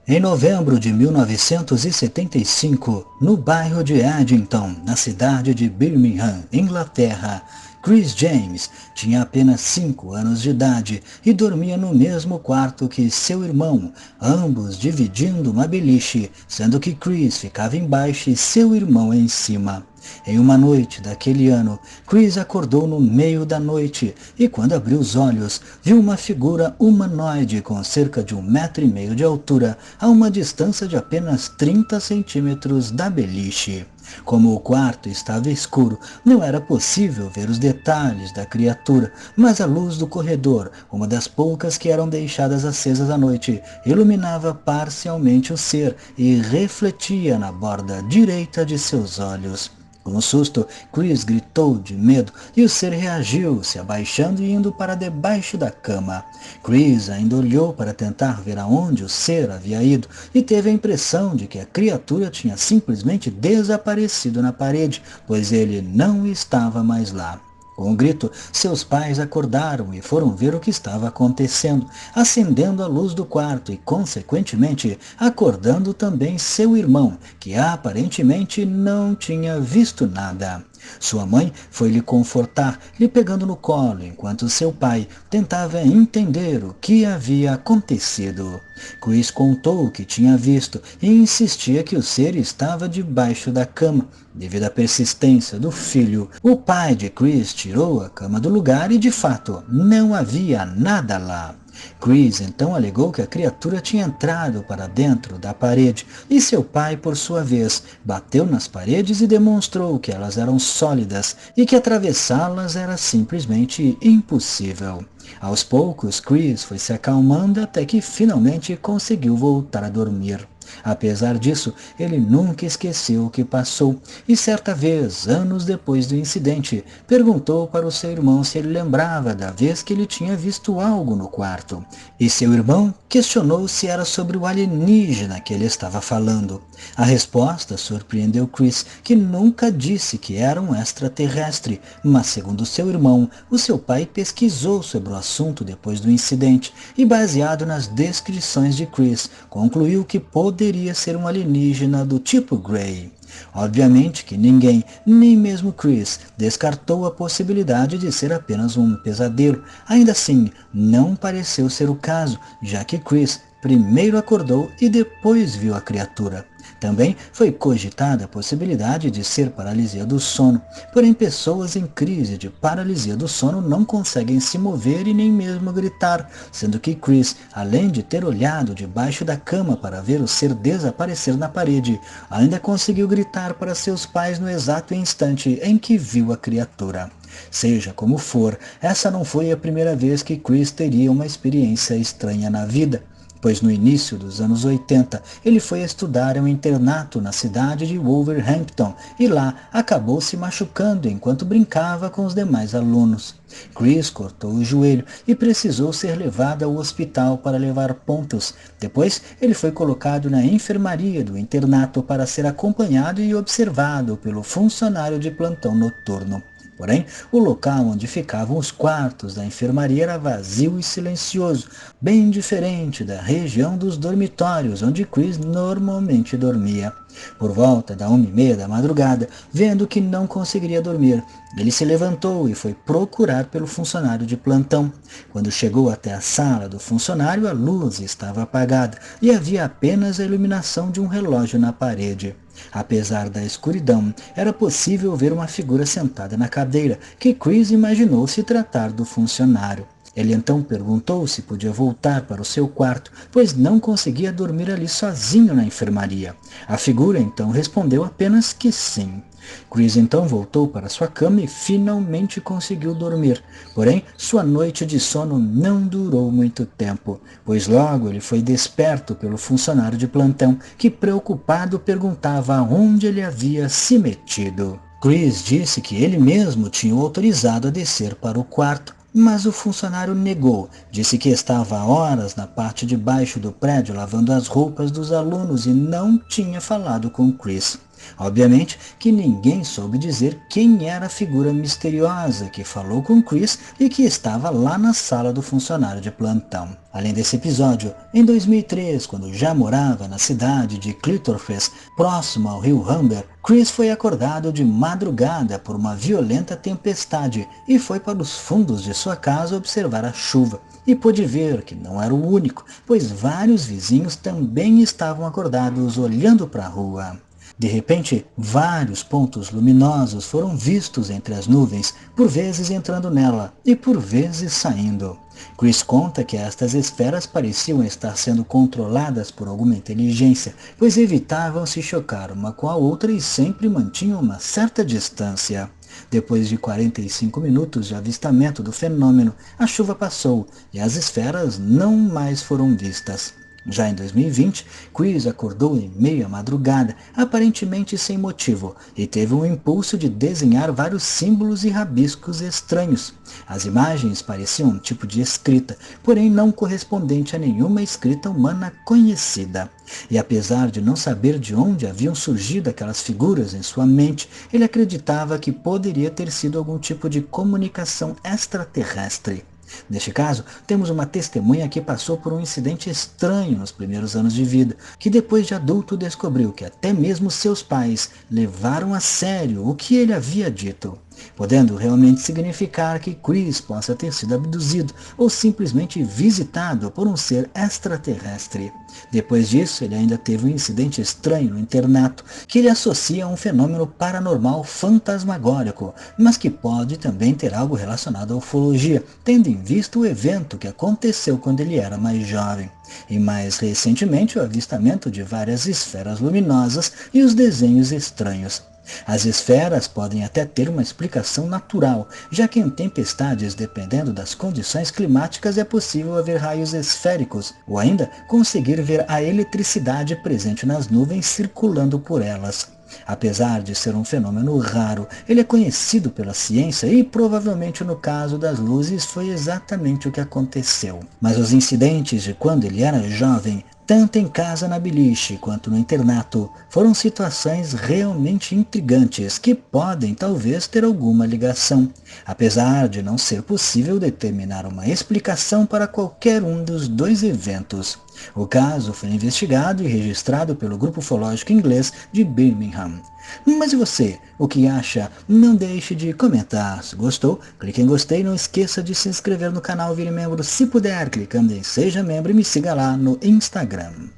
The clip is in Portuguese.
Em novembro de 1975, no bairro de Eddington, na cidade de Birmingham, Inglaterra, Chris James tinha apenas 5 anos de idade e dormia no mesmo quarto que seu irmão, ambos dividindo uma beliche, sendo que Chris ficava embaixo e seu irmão em cima. Em uma noite daquele ano, Chris acordou no meio da noite e, quando abriu os olhos, viu uma figura humanoide com cerca de 1,5 metros de altura, a uma distância de apenas 30 centímetros da beliche. Como o quarto estava escuro, não era possível ver os detalhes da criatura, mas a luz do corredor, uma das poucas que eram deixadas acesas à noite, iluminava parcialmente o ser e refletia na borda direita de seus olhos. Com um susto, Chris gritou de medo e o ser reagiu, se abaixando e indo para debaixo da cama. Chris ainda olhou para tentar ver aonde o ser havia ido e teve a impressão de que a criatura tinha simplesmente desaparecido na parede, pois ele não estava mais lá. Com um grito, seus pais acordaram e foram ver o que estava acontecendo, acendendo a luz do quarto e, consequentemente, acordando também seu irmão, que aparentemente não tinha visto nada. Sua mãe foi lhe confortar, lhe pegando no colo, enquanto seu pai tentava entender o que havia acontecido. Chris contou o que tinha visto e insistia que o ser estava debaixo da cama. Devido à persistência do filho, o pai de Chris tirou a cama do lugar e, de fato, não havia nada lá. Chris então alegou que a criatura tinha entrado para dentro da parede e seu pai, por sua vez, bateu nas paredes e demonstrou que elas eram sólidas e que atravessá-las era simplesmente impossível. Aos poucos, Chris foi se acalmando até que finalmente conseguiu voltar a dormir. Apesar disso, ele nunca esqueceu o que passou e certa vez, anos depois do incidente, perguntou para o seu irmão se ele lembrava da vez que ele tinha visto algo no quarto. E seu irmão questionou se era sobre o alienígena que ele estava falando. A resposta surpreendeu Chris, que nunca disse que era um extraterrestre, mas segundo seu irmão, o seu pai pesquisou sobre o assunto depois do incidente e, baseado nas descrições de Chris, concluiu que poderia ser um alienígena do tipo Grey. Obviamente que ninguém, nem mesmo Chris, descartou a possibilidade de ser apenas um pesadelo. Ainda assim, não pareceu ser o caso, já que Chris primeiro acordou e depois viu a criatura. Também foi cogitada a possibilidade de ser paralisia do sono, porém pessoas em crise de paralisia do sono não conseguem se mover e nem mesmo gritar, sendo que Chris, além de ter olhado debaixo da cama para ver o ser desaparecer na parede, ainda conseguiu gritar para seus pais no exato instante em que viu a criatura. Seja como for, essa não foi a primeira vez que Chris teria uma experiência estranha na vida, pois no início dos anos 80 ele foi estudar em um internato na cidade de Wolverhampton e lá acabou se machucando enquanto brincava com os demais alunos. Chris cortou o joelho e precisou ser levado ao hospital para levar pontos. Depois ele foi colocado na enfermaria do internato para ser acompanhado e observado pelo funcionário de plantão noturno. Porém, o local onde ficavam os quartos da enfermaria era vazio e silencioso, bem diferente da região dos dormitórios onde Chris normalmente dormia. Por volta da 1h30 da madrugada, vendo que não conseguiria dormir, ele se levantou e foi procurar pelo funcionário de plantão. Quando chegou até a sala do funcionário, a luz estava apagada e havia apenas a iluminação de um relógio na parede. Apesar da escuridão, era possível ver uma figura sentada na cadeira, que Chris imaginou se tratar do funcionário. Ele então perguntou se podia voltar para o seu quarto, pois não conseguia dormir ali sozinho na enfermaria. A figura então respondeu apenas que sim. Chris então voltou para sua cama e finalmente conseguiu dormir. Porém, sua noite de sono não durou muito tempo, pois logo ele foi desperto pelo funcionário de plantão, que preocupado perguntava aonde ele havia se metido. Chris disse que ele mesmo tinha o autorizado a descer para o quarto, mas o funcionário negou, disse que estava há horas na parte de baixo do prédio lavando as roupas dos alunos e não tinha falado com Chris. Obviamente que ninguém soube dizer quem era a figura misteriosa que falou com Chris e que estava lá na sala do funcionário de plantão. Além desse episódio, em 2003, quando já morava na cidade de Clitorfes, próximo ao rio Humber, Chris foi acordado de madrugada por uma violenta tempestade e foi para os fundos de sua casa observar a chuva. E pôde ver que não era o único, pois vários vizinhos também estavam acordados olhando para a rua. De repente, vários pontos luminosos foram vistos entre as nuvens, por vezes entrando nela e por vezes saindo. Chris conta que estas esferas pareciam estar sendo controladas por alguma inteligência, pois evitavam se chocar uma com a outra e sempre mantinham uma certa distância. Depois de 45 minutos de avistamento do fenômeno, a chuva passou e as esferas não mais foram vistas. Já em 2020, Chris acordou em meio à madrugada, aparentemente sem motivo, e teve um impulso de desenhar vários símbolos e rabiscos estranhos. As imagens pareciam um tipo de escrita, porém não correspondente a nenhuma escrita humana conhecida. E apesar de não saber de onde haviam surgido aquelas figuras em sua mente, ele acreditava que poderia ter sido algum tipo de comunicação extraterrestre. Neste caso, temos uma testemunha que passou por um incidente estranho nos primeiros anos de vida, que depois de adulto descobriu que até mesmo seus pais levaram a sério o que ele havia dito, podendo realmente significar que Chris possa ter sido abduzido ou simplesmente visitado por um ser extraterrestre. Depois disso, ele ainda teve um incidente estranho no internato, que ele associa a um fenômeno paranormal fantasmagórico, mas que pode também ter algo relacionado à ufologia, tendo em vista o evento que aconteceu quando ele era mais jovem. E mais recentemente, o avistamento de várias esferas luminosas e os desenhos estranhos. As esferas podem até ter uma explicação natural, já que em tempestades, dependendo das condições climáticas, é possível haver raios esféricos, ou ainda conseguir ver a eletricidade presente nas nuvens circulando por elas. Apesar de ser um fenômeno raro, ele é conhecido pela ciência e provavelmente no caso das luzes foi exatamente o que aconteceu. Mas os incidentes de quando ele era jovem, tanto em casa na beliche quanto no internato, foram situações realmente intrigantes que podem talvez ter alguma ligação, apesar de não ser possível determinar uma explicação para qualquer um dos dois eventos. O caso foi investigado e registrado pelo Grupo Ufológico Inglês de Birmingham. Mas e você? O que acha? Não deixe de comentar. Se gostou, clique em gostei e não esqueça de se inscrever no canal e vire membro se puder, clicando em Seja Membro e me siga lá no Instagram.